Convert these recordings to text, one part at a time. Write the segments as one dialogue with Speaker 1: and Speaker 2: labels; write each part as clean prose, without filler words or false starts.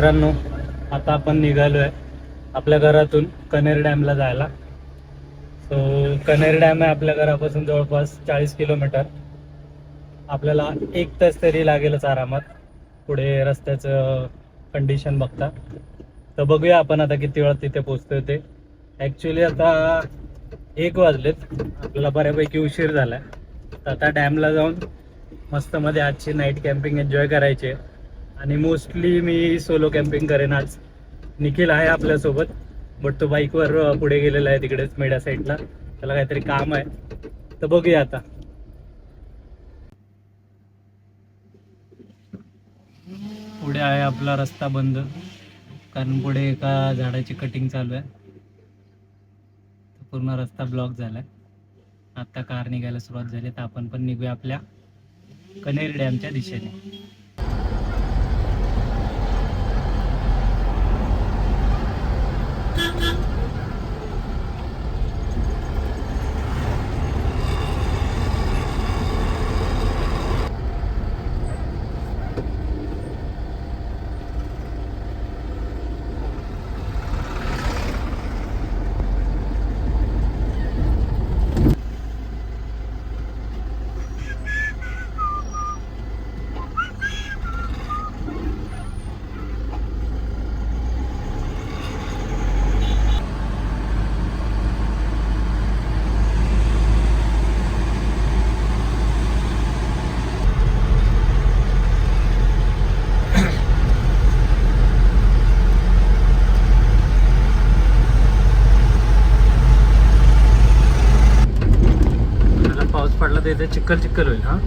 Speaker 1: मित्रांनो, आता आपण निघालो आहे आपल्या घरातून कनेर डॅमला जायला. सो कनेर डॅम आहे आपल्या घरापासून जवळपास 40 किलोमीटर. आपल्याला 1 तास तरी लागेलच आरामात पुढे रस्त्याचं कंडिशन बघता. तर बघूया आपण आता किती वेळात तिथे पोहोचतोय ते. ॲक्च्युली आता 1 वाजलेत, आपल्याला बऱ्यापैकी उशीर झाला आहे. तर आता डॅमला जाऊन मस्त मध्ये आजची नाईट कॅम्पिंग एन्जॉय करायची आहे. आणि मोस्टली मी सोलो कॅम्पिंग करेन आज. निखिल आहे आपल्यासोबत, बट तो बाईकवर पुढे गेलेला आहे तिकडेच मेडा साईडला, त्याला काहीतरी काम आहे. तर बघूया आता. पुढे आहे आपला रस्ता बंद, कारण पुढे एका झाडाची कटिंग चालू आहे. पूर्ण रस्ता ब्लॉक झालाय. आता कार निघायला सुरुवात झाली, तर आपण पण निघूया आपल्या कनेर डॅमच्या दिशेने. पाऊस पडला तर इथे चिखल चिखल होईल. हा,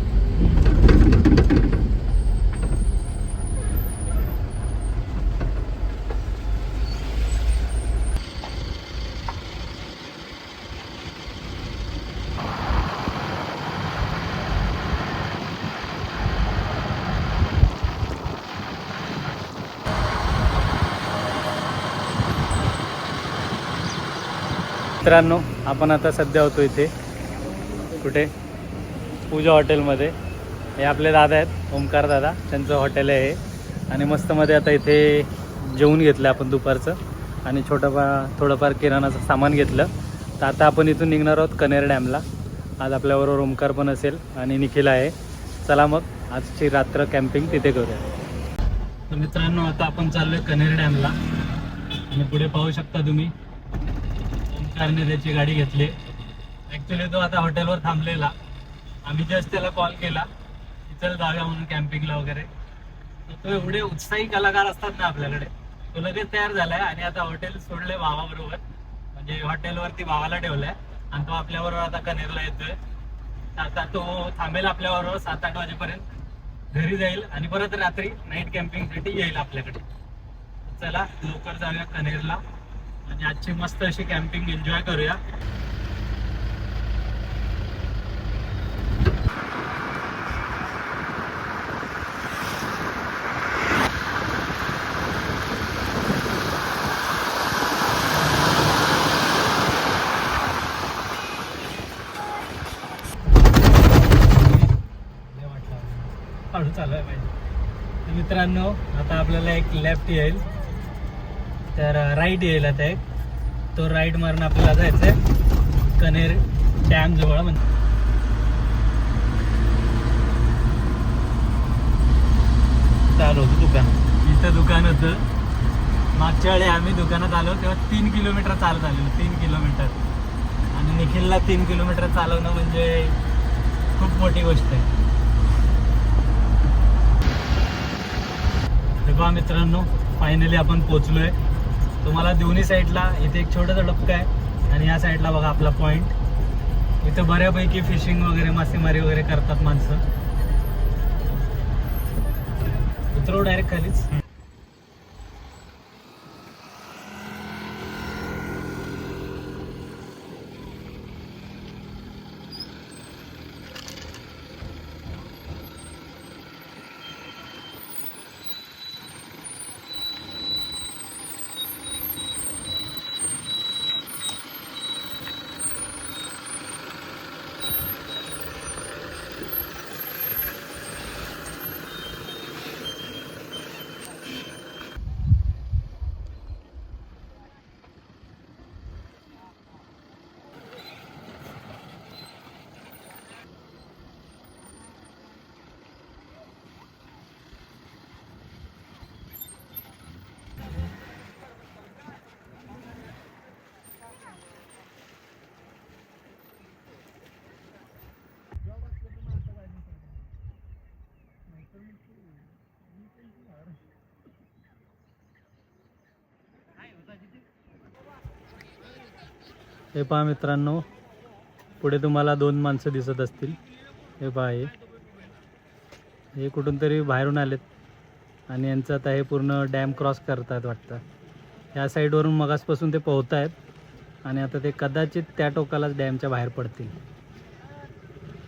Speaker 1: मित्रांनो, आपण आता सध्या होतो इथे कुठे, पूजा हॉटेलमध्ये. हे आपले दादा आहेत, ओमकार दादा, त्यांचं हॉटेल आहे हे. आणि मस्त मध्ये आता इथे जेवून घेतलं आपण दुपारचं, आणि थोडंफार किराणाचं सामान घेतलं. तर आता आपण इथून निघणार आहोत कनेर डॅमला. आज आपल्याबरोबर ओमकार पण असेल आणि निखिल आहे. चला मग आजची रात्र कॅम्पिंग तिथे करूया. तर मित्रांनो, आता आपण चाललोय कनेर डॅमला. आणि पुढे पाहू शकता तुम्ही, ओमकारने त्याची गाडी घेतली. ॲक्च्युली तो आता हॉटेलवर थांबलेला. आम्ही जस्ट त्याला कॉल केला की चल जाऊया म्हणून कॅम्पिंगला वगैरे. तर तो एवढे उत्साही कलाकार असतात ना आपल्याकडे, तो लगेच तयार झालाय आणि आता हॉटेल सोडले भावाबरोबर. म्हणजे हॉटेलवरती भावाला ठेवलाय आणि तो आपल्याबरोबर आता कनेरला येतोय. आता तो थांबेल आपल्याबरोबर 7-8 वाजेपर्यंत, घरी जाईल आणि परत रात्री नाईट कॅम्पिंगसाठी येईल आपल्याकडे. चला लवकर जाऊया कनेरला आणि आजची मस्त अशी कॅम्पिंग एन्जॉय करूया. हळू चालू आहे पाहिजे. तर मित्रांनो, आता आपल्याला एक लेफ्ट येईल, तर राईट येईल आता एक. तो राईट मारून आपल्याला जायचं आहे कनेर डॅम जवळ. म्हणजे चालू होतं दुकान, इथं दुकान होतं. मागच्या वेळी आम्ही दुकानात आलो तेव्हा 3 किलोमीटर चालत आलेलो, 3 किलोमीटर. आणि निखिलला 3 किलोमीटर चालवणं म्हणजे खूप मोठी गोष्ट आहे. तेव्हा मित्रांनो, फायनली आपण पोचलोय. तुम्हाला दोन्ही साईडला इथे एक छोटासा डबका आहे आणि या साईडला बघा आपला पॉइंट. इथे बऱ्यापैकी फिशिंग वगैरे, मासेमारी वगैरे करतात माणसं. उतरव डायरेक्ट खालीच. हे पहा मित्रांनो, पुढे तुम्हाला 2 माणसं दिसत असतील. हे पहा, हे कुठून तरी बाहेरून आलेत आणि यांचं आता हे पूर्ण डॅम क्रॉस करतात वाटतं. ह्या साईडवरून मगासपासून ते पोहत आहेत आणि आता ते कदाचित त्या टोकालाच डॅमच्या बाहेर पडतील.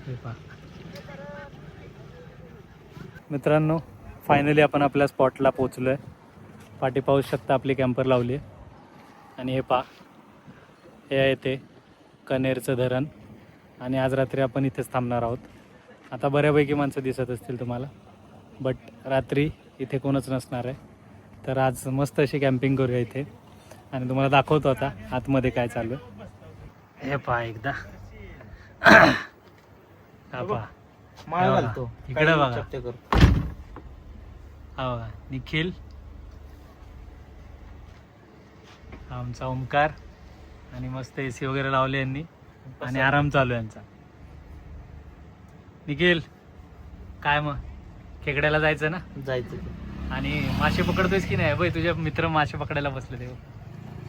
Speaker 1: हे पहा मित्रांनो, फायनली आपण आपल्या स्पॉटला पोचलो आहे. पाठी पाहू शकता आपली कॅम्पर लावली आहे. आणि हे पहा, हे आहे ते कनेरचं धरण आणि आज रात्री आपण इथेच थांबणार आहोत. आता बऱ्यापैकी माणसं दिसत असतील तुम्हाला, बट रात्री इथे कोणच नसणार आहे. तर आज मस्त अशी कॅम्पिंग करूया इथे आणि तुम्हाला दाखवतो आता आतमध्ये काय चालू आहे. हे पहा एकदा, हा पहा
Speaker 2: माळ घालतो
Speaker 1: इकडे बघा. हा बघा निखिल, आमचा ओमकार आणि मस्त AC वगैरे लावले यांनी आणि आराम चालू आहे यांचा. निखिल काय मग, खेकड्याला जायचं ना?
Speaker 2: जायचं.
Speaker 1: आणि मासे पकडतोयस की नाही? बाई तुझे मित्र मासे पकडायला बसले ते.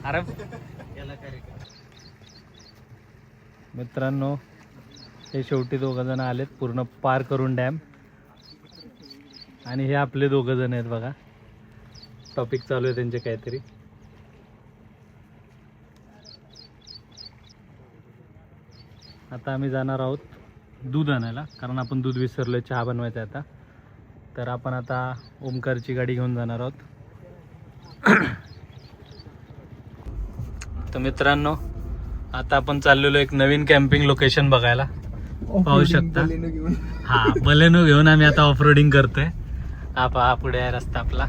Speaker 1: अरे मित्रांनो, हे शेवटी 2 जण आलेत पूर्ण पार करून डॅम. आणि हे आपले 2 जण आहेत बघा. टॉपिक चालू आहे त्यांचे काहीतरी. आता आम्ही जाणार आहोत दूध आणायला, कारण आपण दूध विसरलोय. चहा बनवायचा आहे आता. तर आपण आता ओमकारची गाडी घेऊन जाणार आहोत. तर मित्रांनो, आता आपण चाललेलो एक नवीन कॅम्पिंग लोकेशन बघायला. पाहू शकता, हा बलेनो घेऊन आम्ही आता ऑफ रोडिंग करतोय. हा पहा पुढे आहे रस्ता आपला.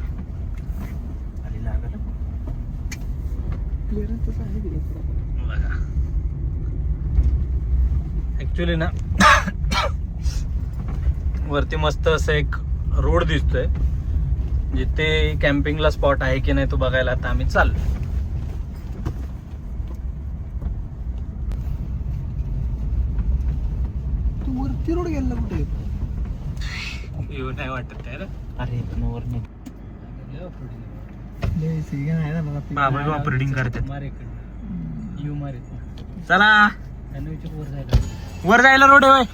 Speaker 1: ऍक्च्युली ना वरती मस्त असं एक रोड दिसतोय, जिथे कॅम्पिंगला स्पॉट आहे की नाही तो बघायला आता आम्ही चाललो.
Speaker 2: तू वरती रोड गेला कुठे?
Speaker 1: येऊ नाही वाटत आहे.
Speaker 2: अरे वर नाही
Speaker 1: ऑपरेटिंग करते.
Speaker 2: चला वर जायला रोड आहे.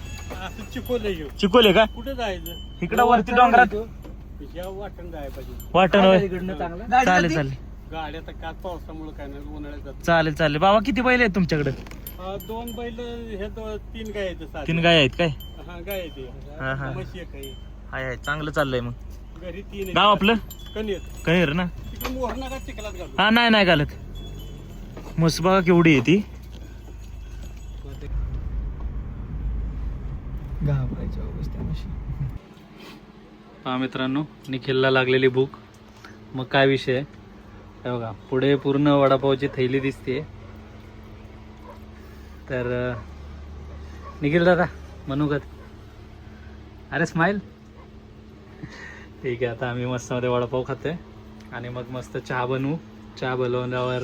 Speaker 2: चिकोले का?
Speaker 1: कुठे जायचं?
Speaker 2: इकडं वरती डोंगरात
Speaker 1: वाटण होय.
Speaker 2: चालेल चालेल
Speaker 3: गाड्या तर काल पावसामुळे काय नाही, उन्हाळ्यात
Speaker 2: चालेल चालेल. बाबा किती बैल आहेत तुमच्याकडे?
Speaker 3: 2 बैल, हे 3 गाय आहेत.
Speaker 2: 3 गाय आहेत काय?
Speaker 3: हा गाय आहे,
Speaker 2: हा, हा.
Speaker 3: म्हशी एक आहे.
Speaker 2: हाय चांगलं चाललंय. मग
Speaker 3: घरी 3
Speaker 2: गाव आपलं
Speaker 3: कनेर.
Speaker 2: कनेर ना?
Speaker 3: तिकडे मोहर का चिखलात घालू.
Speaker 2: हा नाही घालत. मस्त बघा केवढी आहे ती.
Speaker 1: हा मित्रांनो, निखिलला लागलेली भूक. मग काय विषय आहे, हे बघा पुढे पूर्ण वडापावची थैली दिसते. तर निखिल दादा मनू. अरे स्माईल. ठीक आहे, आता आम्ही मस्त मध्ये वडापाव खातोय आणि मग मस्त चहा बनवू. चहा बनवल्यावर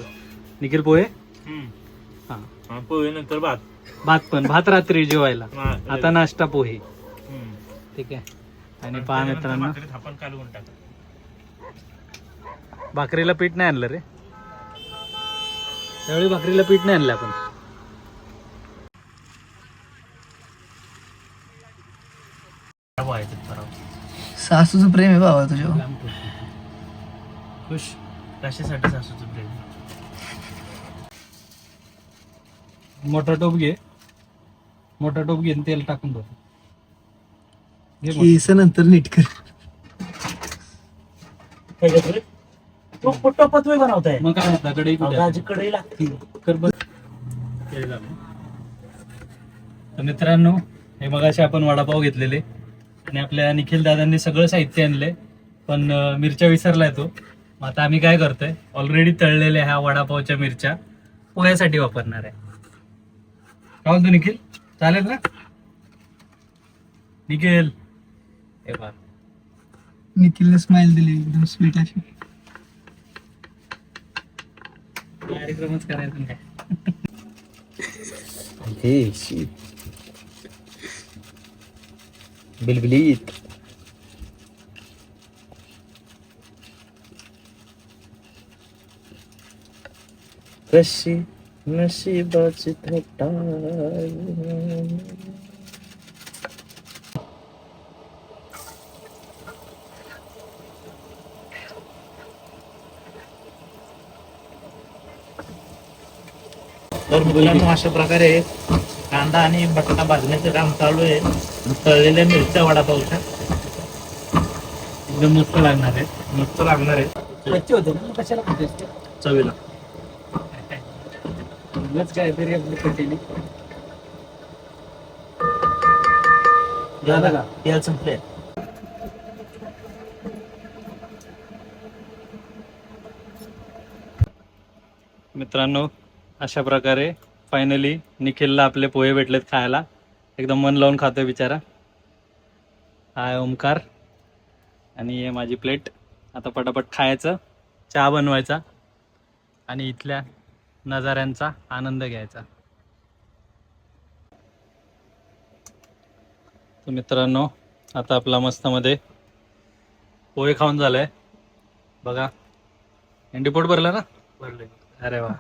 Speaker 1: निखिल पोहे. हां
Speaker 2: पोहे नंतर भात.
Speaker 1: भात रात्री जेवायला. आता नाश्ता पोहे. ठीक आहे. आणि पहा मित्रांनो,
Speaker 2: आपण कालवून टाका.
Speaker 1: भाकरीला पीठ नाही आणलं रे त्यावेळी. भाकरीला पीठ नाही आणलं आपण.
Speaker 4: सासूचं प्रेम आहे बाबा तुझ्या.
Speaker 1: खुश.
Speaker 2: कशासाठी सासूचं प्रेम?
Speaker 1: मोठा टोप घे. मोठा टोप घे आणि तेल टाकून दे. घे मोठा.
Speaker 4: केस नंतर नीट कर.
Speaker 2: तू पुट्टपतवे बनवताय?
Speaker 1: मग काय होता कढई कुठे?
Speaker 2: कडे लागते.
Speaker 1: कर बस. हे झालं. तर मित्रांनो, हे मगाशी आपण वडापाव घेतलेले आणि आपल्या निखिल दादांनी सगळं साहित्य आणले, पण मिरच्या विसरलाय तो. मग आता आम्ही काय करतोय, ऑलरेडी तळलेल्या ह्या वडापावच्या मिरच्या पोह्यासाठी वापरणार आहे. काय म्हणतो निखिल? चालेल ना निखिल? हे बघ,
Speaker 4: निखिलने स्माइल दिली एकदम स्वीट अशी.
Speaker 1: कार्यक्रमच करायचं काय.
Speaker 2: बिलबिलीत. कशी नशिबाची थट्टा. तर मित्रांनो अशा प्रकारे कांदा आणि बटाटा भाजण्याचं काम चालू आहे. तळलेल्या मिरच्या वडापावच्या एकदम मस्त लागणार आहे. मस्त लागणार आहे
Speaker 4: कच्चे होते ना कशाला खाते असते
Speaker 2: चवीला.
Speaker 4: काय तरी आपली कंटिन्यू
Speaker 2: झालं का तेल संपले.
Speaker 1: मित्रांनो अशा प्रकारे फायनली निखिलला आपले पोहे भेटलेत खायला. एकदम मन लावून खातोय बिचारा. हा आहे ओमकार आणि हे माझी प्लेट. आता पटापट खायचं, चहा बनवायचा आणि इथल्या नजाऱ्यांचा आनंद घ्यायचा. तर मित्रांनो आता आपला मस्तमध्ये पोहे खाऊन झालंय बघा. इंडी पोट भरलं ना?
Speaker 2: भरले.
Speaker 1: अरे वा.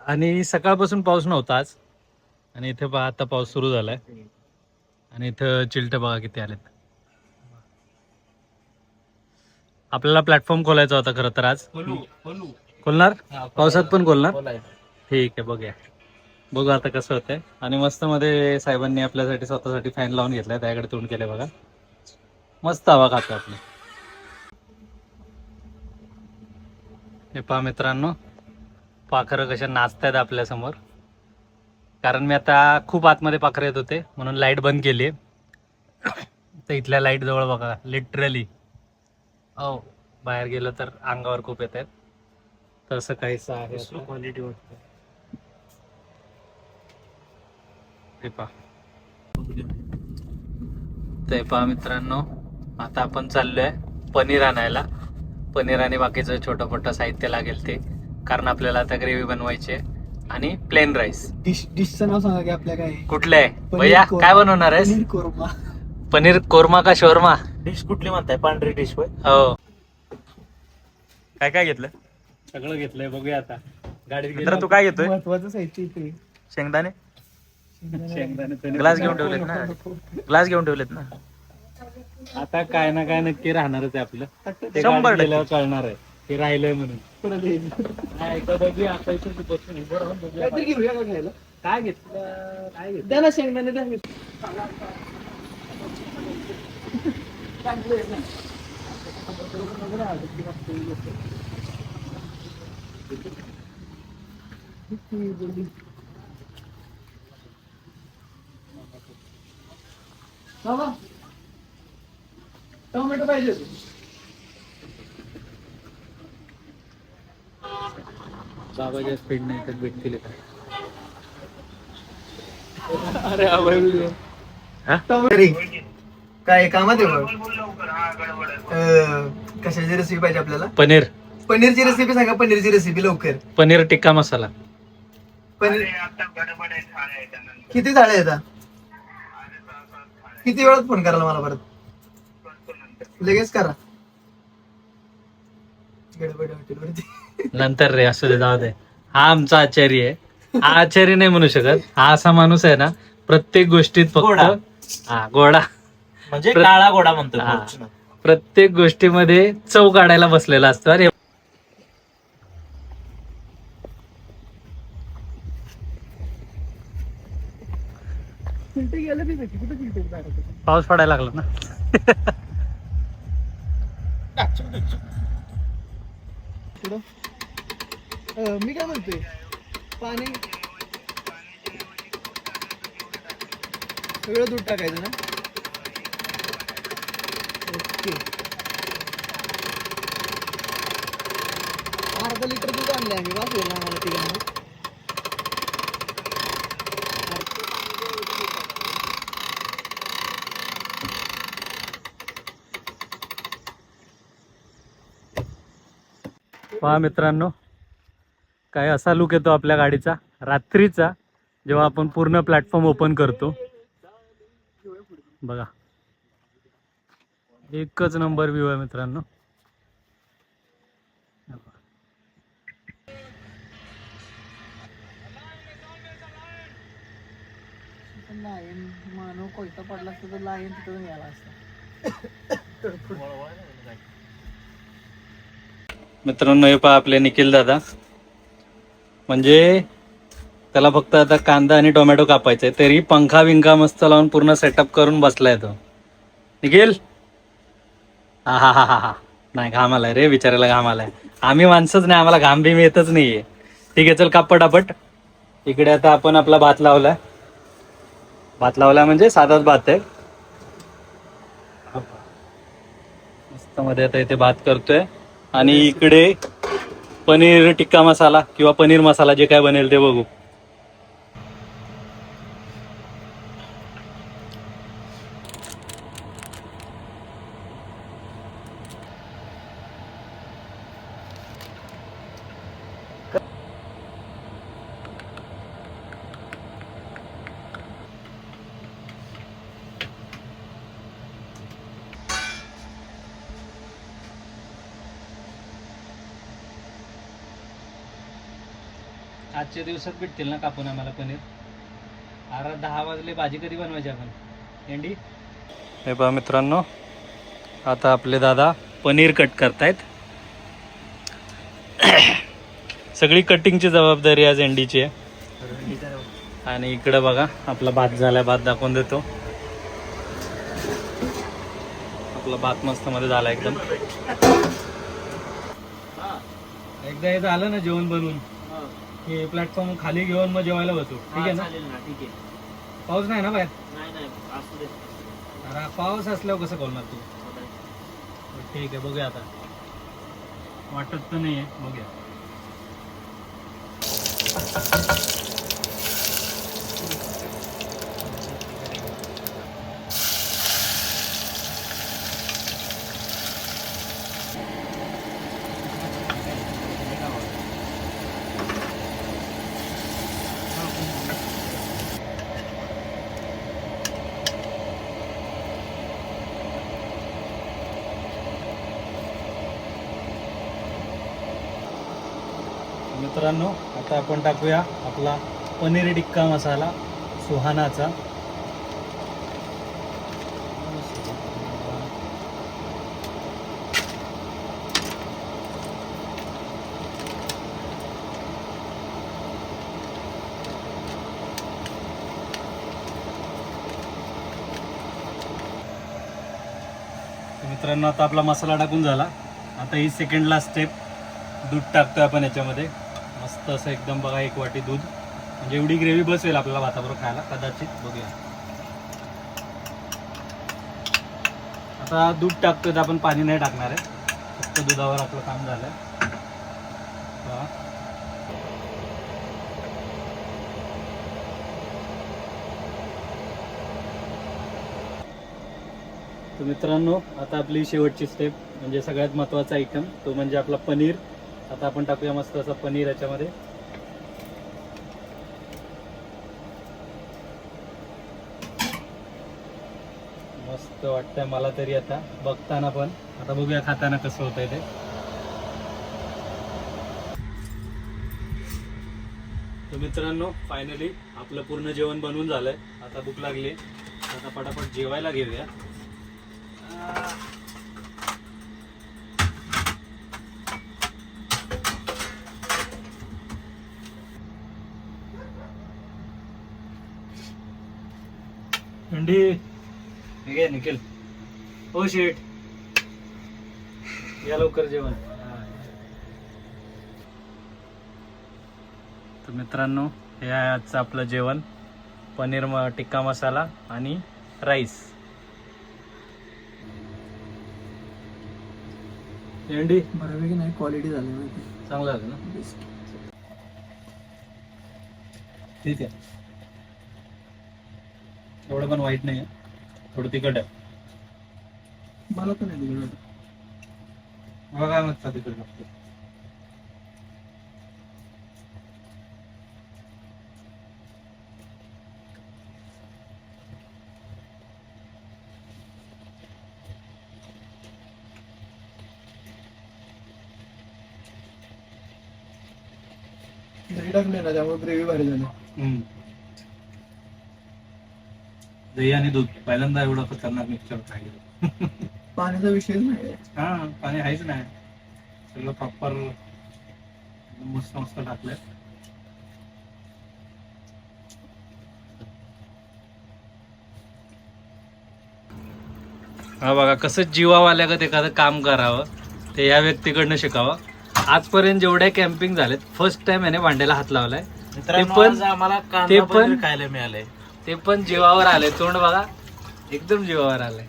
Speaker 1: आणि सकाळपासून पाऊस नव्हता आज आणि इथे पहा आता पाऊस सुरू झालाय आणि इथं चिलटे बघा किती आलेत. आपल्याला प्लॅटफॉर्म खोलायचा होता खरं तर आज. खोलणार पावसात पण खोलणार. ठीक आहे बघूया. बघू आता कसं होतंय. आणि मस्त मध्ये साहेबांनी आपल्यासाठी स्वतःसाठी फॅन लावून घेतलाय. त्याकडे तोंड केले बघा. मस्त हवा खातो आपली. हे पहा मित्रांनो पाखरं कशा नाचतायत आपल्या समोर. कारण मी आता खूप आतमध्ये पाखरं येत होते म्हणून लाईट बंद केली. तर इथल्या लाईट जवळ बघा लिटरली बाहेर गेलं तर अंगावर खूप येत आहेत. तसं काहीच आहे क्वालिटी वाटतं. ते पहा मित्रांनो आता आपण चाललोय पनीर आणायला. पनीर आणि बाकीचं छोटं मोठं साहित्य लागेल ते. कारण आपल्याला आता ग्रेव्ही बनवायची आहे आणि प्लेन राईस.
Speaker 4: डिशचं नाव सांगा की आपल्या काय
Speaker 1: कुठलं आहे भैया? काय बनवणार आहेस?
Speaker 4: पनीर कोरमा.
Speaker 1: पनीर कोरमा का शोरमा?
Speaker 2: डिश कुठली म्हणताय? पांढरी डिश होय.
Speaker 1: हो
Speaker 2: काय काय घेतलं?
Speaker 1: सगळं घेतलंय बघूया आता. गाडीत
Speaker 2: मित्र तू काय घेतोय?
Speaker 4: महत्वाचं साहित्य इथे
Speaker 2: शेंगदाणे.
Speaker 1: शेंगदाणे
Speaker 2: ग्लास घेऊन ठेवलेत ना. ग्लास घेऊन ठेवलेत ना.
Speaker 1: आता काय ना काय नक्की राहणारच आहे आपलं. ते
Speaker 2: 100%
Speaker 1: गाडीत गेल्यावर कळणार आहे ते राहिलंय म्हणून.
Speaker 4: काहीतरी घेऊया का खायला?
Speaker 1: काय घेतलं काय घेतलं?
Speaker 4: द्या ना शेंगदाणे द्या. बाबा टोमॅटो पाहिजे होते.
Speaker 1: बाबाच्या स्पीड नाही तर भेटतील का?
Speaker 4: अरे टोमॅटो काय कामात आहे बघ. कशाची रेसिपी पाहिजे आपल्याला?
Speaker 1: पनीर.
Speaker 4: पनीरची रेसिपी सांगा. पनीरची रेसिपी लवकर.
Speaker 1: पनीर टिक्का मसाला.
Speaker 4: पनीर किती थाळ्या येतात? किती वेळात फोन करायला मला परत? लगेच करा. गडबड हॉटेलवरती.
Speaker 1: नंतर रे असू दे जाऊ दे. हा आमचा आचार्य आहे. हा आचार्य नाही म्हणू शकत. हा असा माणूस आहे ना प्रत्येक गोष्टीत फक्त
Speaker 2: गोडा.
Speaker 1: हा गोडा
Speaker 2: म्हणजे काळा गोडा म्हणतो.
Speaker 1: हा. प्रत्येक गोष्टीमध्ये चव काढायला बसलेला असतो. अरे पाऊस पडायला लागला ना.
Speaker 4: मी काय म्हणतोय पाणी सगळं दूध टाकायचं ना. ओके. अर्धा लिटर दूध आणले आम्ही. वाचलं ना आम्हाला तिघांना.
Speaker 1: पहा मित्रांनो काय असा लुक येतो आपल्या गाडीचा रात्रीचा जेव्हा आपण पूर्ण प्लॅटफॉर्म ओपन करतो. बघा एकच नंबर व्ह्यू आहे मित्रांनो.
Speaker 4: लायन मानव कोयता पडला असता तर लायन तिथं मिळाला असता.
Speaker 1: मित्रांनो हे पहा आपले निखिल दादा, म्हणजे त्याला फक्त आता कांदा आणि टोमॅटो कापायचे तरी पंखा विंखा मस्त लावून पूर्ण सेटअप करून बसलाय तो. निखिल हा हा हा हा हा, नाही घाम आलाय रे, विचारायला घाम आलाय. आम्ही माणसंच नाही, आम्हाला घाम बीम येतच नाहीये. ठीक आहे चल काप पटापट. इकडे आता आपण आपला भात लावलाय. भात लावलाय म्हणजे साधाच भात आहे. मस्त मध्ये आता इथे भात करतोय आणि इकडे पनीर टिक्का मसाला किंवा पनीर मसाला जे काय बनेल ते बघू. आजच्या दिवसात भेटतील ना कापून आम्हाला पनीर? अरे 10 वाजले, भाजी कधी बनवायची आपण? भेंडी. हे पहा मित्रांनो, आता आपले दादा पनीर कट करतायत. सगळी कटिंगची जबाबदारी आज एंडीची आहे. आणि इकडे बघा आपला भात झालाय, भात दाखवून देतो. आपला भात मस्त मध्ये झाला एकदम. एकदा हे झालं ना जेवण बनवून की प्लॅटफॉर्म खाली घेऊन मग जेवायला बसू. ठीक आहे ना?
Speaker 2: ठीक आहे.
Speaker 1: पाऊस नाही ना बाहेर?
Speaker 2: नाही असू दे.
Speaker 1: अरे पाऊस असल्यावर कसं बोलणार तू? ठीक आहे बघूया आता. वाटत तर नाहीये, बघूया. मित्रांनो आता आपण टाकूया आपला पनीर टिक्का मसाला सुहानाचा. मित्रांनो आता आपला मसाला टाकून झाला. आता ही सेकंड लास्ट स्टेप, दूध टाकतोय आपण याच्यामध्ये. मस्त असं एकदम बघा, 1 वाटी दूध, म्हणजे एवढी ग्रेव्ही बसेल आपल्याला भाताबरोबर खायला कदाचित. बघूया आता दूध टाकतोय, तर आपण पाणी नाही टाकणार आहे, फक्त दुधावर आपलं काम झालंय. तर मित्रांनो आता आपली शेवटची स्टेप म्हणजे सगळ्यात महत्त्वाचा आयटम, तो म्हणजे आपला पनीर. आता आपण टाकूया मस्त असं पनीर याच्यामध्ये. मस्त वाटतंय मला तरी आता बघताना, पण आता बघूया खाताना कसं होतंय ते. तर मित्रांनो फायनली आपलं पूर्ण जेवण बनवून झालंय. आता भूक लागली, आता पटापट जेवायला घेऊया. थंडी हे निखिल, ओ शेट या लवकर जेवण. तर मित्रांनो हे आहे आजचं आपलं जेवण, पनीर टिक्का मसाला आणि राईस. भेंडी
Speaker 4: बऱ्यापैकी नाही, क्वालिटी झाली माहिती.
Speaker 1: चांगलं झालं ना? ठीक आहे, एवढं पण वाईट नाही आहे, थोडं तिखट आहे.
Speaker 4: मला पण नाही तिकडं.
Speaker 1: मला काय म्हणता तिखट लागतं?
Speaker 4: दही टाकले ना त्यामुळे ग्रेव्ही भारी झाली.
Speaker 1: दही आणि दूध पहिल्यांदा एवढं खतरनाक मिक्सचर पाहिजे.
Speaker 4: पाण्याचा विषय नाही.
Speaker 1: हा पाणी आहेच नाही, सगळं प्रॉपर मस्त मस्त टाकलंय. हा बघा कसं जीवावाल्या का एखादं काम करावं ते या व्यक्तीकडनं शिकावं. आजपर्यंत जेवढ्या कॅम्पिंग झालेत फर्स्ट टाइम याने भांड्याला हात लावलाय.
Speaker 2: मित्रांनो,
Speaker 1: पण-
Speaker 2: आज आम्हाला
Speaker 1: ते
Speaker 2: कांदा
Speaker 1: पण-
Speaker 2: पनीर खायला मिळालंय.
Speaker 1: ते पण जीवावर आलंय. तोंड बघा एकदम जीवावर आलंय.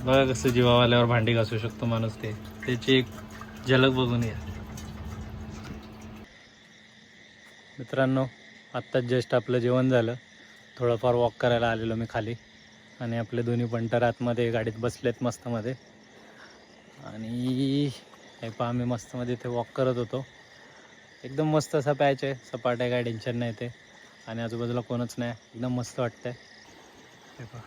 Speaker 1: बघा कसं जीवावर आल्यावर भांडी घासू शकतो माणूस, ते त्याची एक झलक बघून या. मित्रांनो, आत्ताच जस्ट आपलं जेवण झालं. थोडंफार वॉक करायला आलेलो मी खाली आणि आपले दोन्ही पंटर आतमध्ये गाडीत बसलेत मस्तमध्ये. आणि हे पहा आम्ही मस्तमध्ये इथे वॉक करत होतो. एकदम मस्त असा पॅच आहे, सपाट आहे, काय टेन्शन नाही ते. आणि आजूबाजूला कोणच नाही, एकदम मस्त वाटतंय. हे पहा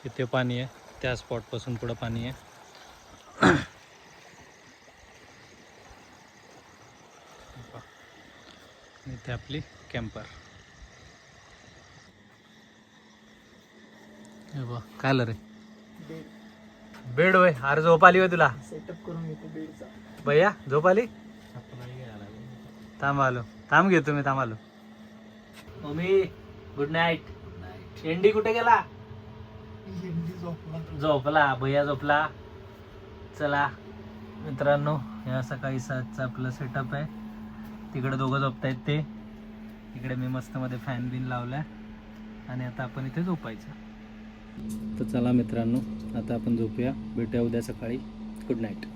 Speaker 1: इथे पाणी आहे, त्या स्पॉटपासून पुढं पाणी आहे. इथे आपली कॅम्पर. हे बघ काय आलं रे, बेड वय. अरे झोप आली होय तुला?
Speaker 4: सेटअप करून घेतो बेडचा.
Speaker 1: भैया झोप आली? थांब आलो, थांब घेतो मी, थांब आलो. Mummy good night. एंडी कुठे गेला? झोपला, भैया झोपला. चला मित्रांनो, या सकाळी 7चं आपलं सेटअप आहे. तिकडे दोघं झोपतायत ते, इकडे मी मस्त मध्ये फॅन बिन लावलाय आणि आता आपण इथे झोपायचं. तर चला मित्रांनो, आता आपण झोपूया. भेटूया उद्या सकाळी. Good night.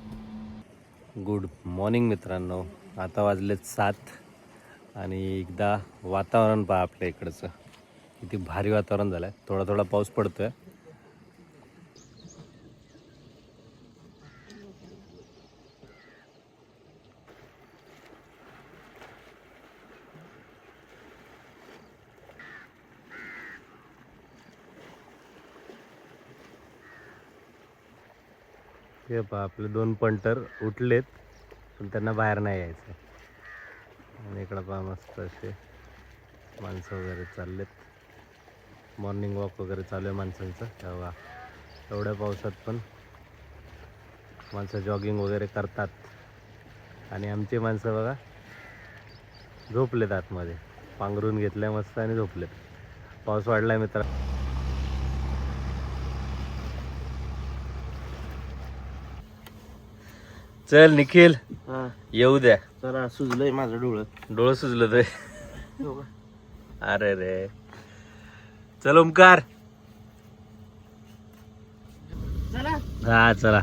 Speaker 5: गुड मॉर्निंग मित्रांनो. आता वाजलेत 7 आणि एकदा वातावरण पहा आपल्या इकडचं, किती भारी वातावरण झालं आहे. थोडा थोडा पाऊस पडतो आहे. हे पहा आपले 2 पंटर उठलेत, पण त्यांना बाहेर नाही यायचं. आणि इकडं पहा मस्त असे माणसं वगैरे चाललेत. मॉर्निंग वॉक वगैरे चालू आहे माणसांचं. तेव्हा एवढ्या पावसात पण माणसं जॉगिंग वगैरे करतात. आणि आमची माणसं बघा झोपलेत आतमध्ये, पांघरून घेतल्या मस्त आणि झोपलेत. पाऊस वाढलाय मित्र. चल निखिल, येऊ द्या.
Speaker 2: जरा सुजलंय माझं डोळं.
Speaker 5: डोळं सुजलं ते. अरे रे, चल ओमकार. हा चला.